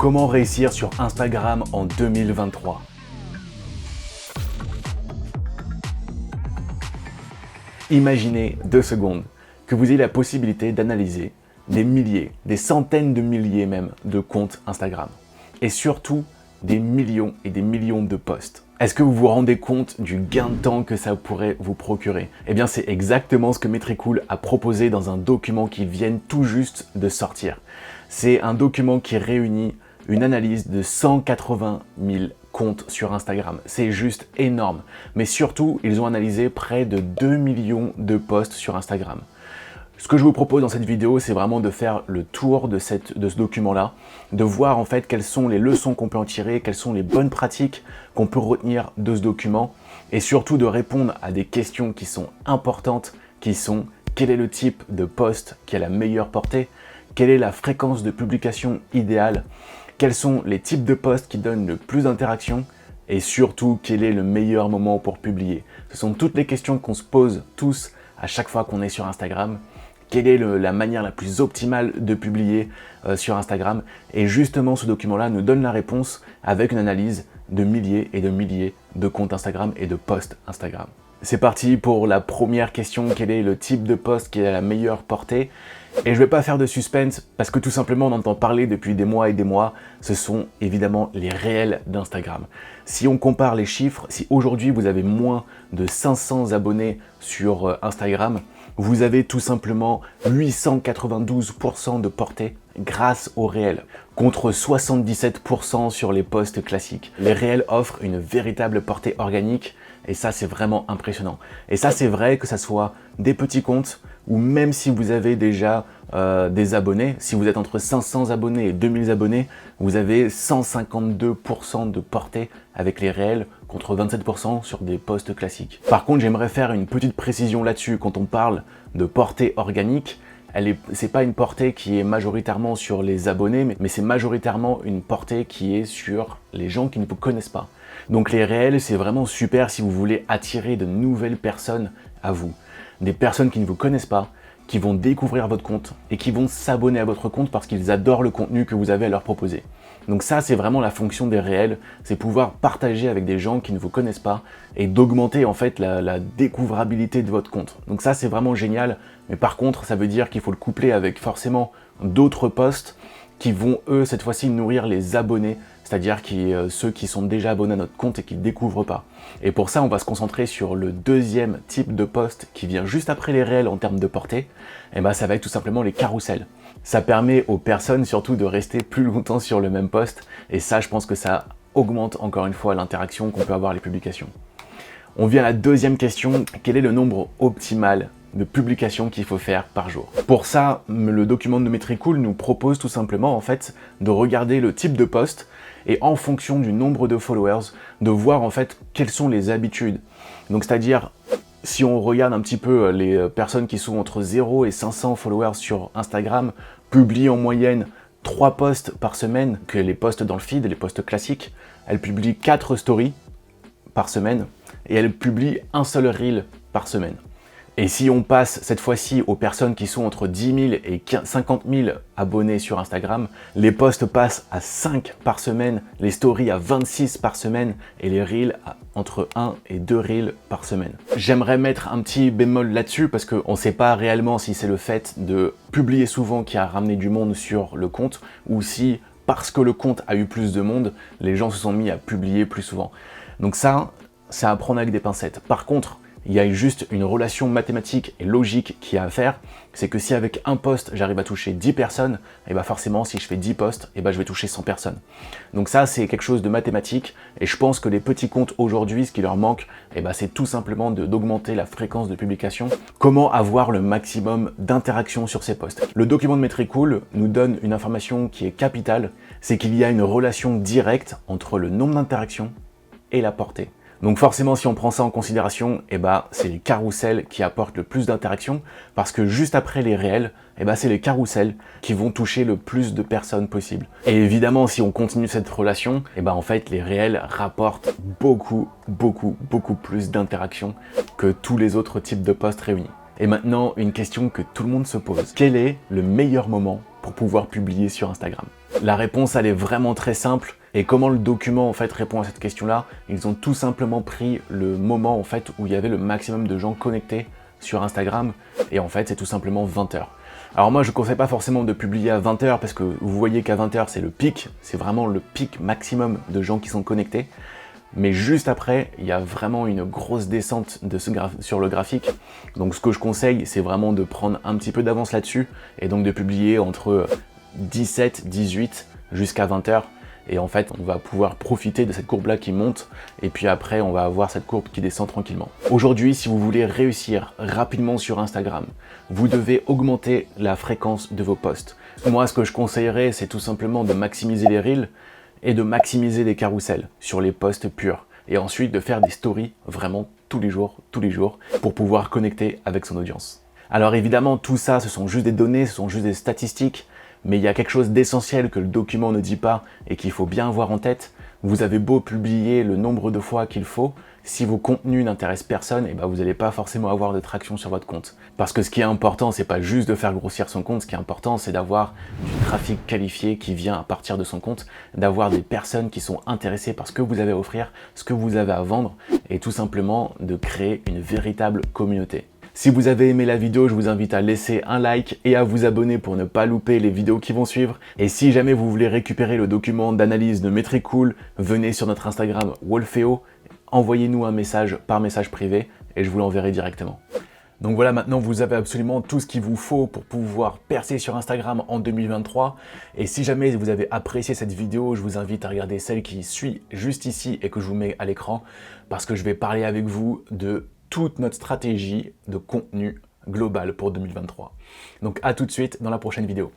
Comment réussir sur Instagram en 2023? Imaginez 2 secondes que vous ayez la possibilité d'analyser des milliers, des centaines de milliers même de comptes Instagram. Et surtout, des millions et des millions de posts. Est-ce que vous vous rendez compte du gain de temps que ça pourrait vous procurer? Eh bien, c'est exactement ce que Metricool a proposé dans un document qui vient tout juste de sortir. C'est un document qui réunit une analyse de 180 000 comptes sur Instagram. C'est juste énorme. Mais surtout, ils ont analysé près de 2 millions de posts sur Instagram. Ce que je vous propose dans cette vidéo, c'est vraiment de faire le tour de ce document-là, de voir en fait quelles sont les leçons qu'on peut en tirer, quelles sont les bonnes pratiques qu'on peut retenir de ce document, et surtout de répondre à des questions qui sont importantes, qui sont quel est le type de post qui a la meilleure portée, quelle est la fréquence de publication idéale, quels sont les types de posts qui donnent le plus d'interactions, et surtout quel est le meilleur moment pour publier. Ce sont toutes les questions qu'on se pose tous à chaque fois qu'on est sur Instagram. Quelle est la manière la plus optimale de publier sur Instagram? Et justement, ce document-là nous donne la réponse avec une analyse de milliers et de milliers de comptes Instagram et de posts Instagram. C'est parti pour la première question. Quel est le type de post qui a la meilleure portée? Et je ne vais pas faire de suspense parce que tout simplement on entend parler depuis des mois et des mois. Ce sont évidemment les réels d'Instagram. Si on compare les chiffres, si aujourd'hui vous avez moins de 500 abonnés sur Instagram, vous avez tout simplement 892% de portée grâce aux réels, contre 77% sur les posts classiques. Les réels offrent une véritable portée organique et ça c'est vraiment impressionnant. Et ça c'est vrai que ça soit des petits comptes ou même si vous avez déjà des abonnés, si vous êtes entre 500 abonnés et 2000 abonnés, vous avez 152% de portée avec les réels contre 27% sur des posts classiques. Par contre, j'aimerais faire une petite précision là-dessus. Quand on parle de portée organique, c'est pas une portée qui est majoritairement sur les abonnés, mais c'est majoritairement une portée qui est sur les gens qui ne vous connaissent pas. Donc les réels, c'est vraiment super si vous voulez attirer de nouvelles personnes à vous. Des personnes qui ne vous connaissent pas, qui vont découvrir votre compte et qui vont s'abonner à votre compte parce qu'ils adorent le contenu que vous avez à leur proposer. Donc ça, c'est vraiment la fonction des réels, c'est pouvoir partager avec des gens qui ne vous connaissent pas et d'augmenter en fait la découvrabilité de votre compte. Donc ça, c'est vraiment génial, mais par contre, ça veut dire qu'il faut le coupler avec forcément d'autres posts qui vont, eux, cette fois-ci, nourrir les abonnés, c'est-à-dire ceux qui sont déjà abonnés à notre compte et qui ne découvrent pas. Et pour ça, on va se concentrer sur le deuxième type de post qui vient juste après les réels en termes de portée, et ben ça va être tout simplement les carousels. Ça permet aux personnes surtout de rester plus longtemps sur le même post, et ça, je pense que ça augmente encore une fois l'interaction qu'on peut avoir avec les publications. On vient à la deuxième question, quel est le nombre optimal de publications qu'il faut faire par jour? Pour ça, le document de Metricool nous propose tout simplement en fait de regarder le type de post et en fonction du nombre de followers, de voir en fait quelles sont les habitudes. Donc c'est-à-dire, si on regarde un petit peu les personnes qui sont entre 0 et 500 followers sur Instagram, publient en moyenne 3 posts par semaine, que les posts dans le feed, les posts classiques, elles publient 4 stories par semaine et elles publient un seul reel par semaine. Et si on passe cette fois-ci aux personnes qui sont entre 10 000 et 50 000 abonnés sur Instagram, les posts passent à 5 par semaine, les stories à 26 par semaine et les reels à entre 1 et 2 reels par semaine. J'aimerais mettre un petit bémol là-dessus parce qu'on ne sait pas réellement si c'est le fait de publier souvent qui a ramené du monde sur le compte ou si parce que le compte a eu plus de monde, les gens se sont mis à publier plus souvent. Donc ça, c'est à prendre avec des pincettes. Par contre, il y a juste une relation mathématique et logique qui a à faire, c'est que si avec un post j'arrive à toucher 10 personnes, et bah forcément si je fais 10 posts, et bah je vais toucher 100 personnes. Donc ça c'est quelque chose de mathématique et je pense que les petits comptes aujourd'hui, ce qui leur manque, et bah c'est tout simplement d'augmenter la fréquence de publication. Comment avoir le maximum d'interactions sur ces posts? Le document de Metricool nous donne une information qui est capitale, c'est qu'il y a une relation directe entre le nombre d'interactions et la portée. Donc forcément, si on prend ça en considération, c'est les carousels qui apportent le plus d'interactions, parce que juste après les réels, c'est les carousels qui vont toucher le plus de personnes possible. Et évidemment, si on continue cette relation, en fait, les réels rapportent beaucoup plus d'interactions que tous les autres types de posts réunis. Et maintenant, une question que tout le monde se pose. Quel est le meilleur moment pour pouvoir publier sur Instagram? La réponse, elle est vraiment très simple. Et comment le document en fait répond à cette question-là? Ils ont tout simplement pris le moment en fait où il y avait le maximum de gens connectés sur Instagram, et en fait c'est tout simplement 20 heures. Alors moi je ne conseille pas forcément de publier à 20 heures parce que vous voyez qu'à 20 heures c'est le pic, c'est vraiment le pic maximum de gens qui sont connectés. Mais juste après, il y a vraiment une grosse descente sur le graphique. Donc ce que je conseille, c'est vraiment de prendre un petit peu d'avance là-dessus et donc de publier entre 17, 18 jusqu'à 20 heures. Et en fait, on va pouvoir profiter de cette courbe-là qui monte et puis après, on va avoir cette courbe qui descend tranquillement. Aujourd'hui, si vous voulez réussir rapidement sur Instagram, vous devez augmenter la fréquence de vos posts. Moi, ce que je conseillerais, c'est tout simplement de maximiser les reels et de maximiser les carousels sur les posts purs. Et ensuite de faire des stories vraiment tous les jours, pour pouvoir connecter avec son audience. Alors évidemment, tout ça, ce sont juste des données, ce sont juste des statistiques, mais il y a quelque chose d'essentiel que le document ne dit pas et qu'il faut bien avoir en tête. Vous avez beau publier le nombre de fois qu'il faut, si vos contenus n'intéressent personne, et ben vous n'allez pas forcément avoir de traction sur votre compte. Parce que ce qui est important, c'est pas juste de faire grossir son compte, ce qui est important, c'est d'avoir du trafic qualifié qui vient à partir de son compte, d'avoir des personnes qui sont intéressées par ce que vous avez à offrir, ce que vous avez à vendre, et tout simplement de créer une véritable communauté. Si vous avez aimé la vidéo, je vous invite à laisser un like et à vous abonner pour ne pas louper les vidéos qui vont suivre. Et si jamais vous voulez récupérer le document d'analyse de Metricool, venez sur notre Instagram Wolfeo, envoyez-nous un message par message privé et je vous l'enverrai directement. Donc voilà, maintenant vous avez absolument tout ce qu'il vous faut pour pouvoir percer sur Instagram en 2023. Et si jamais vous avez apprécié cette vidéo, je vous invite à regarder celle qui suit juste ici et que je vous mets à l'écran parce que je vais parler avec vous de toute notre stratégie de contenu global pour 2023. Donc à tout de suite dans la prochaine vidéo.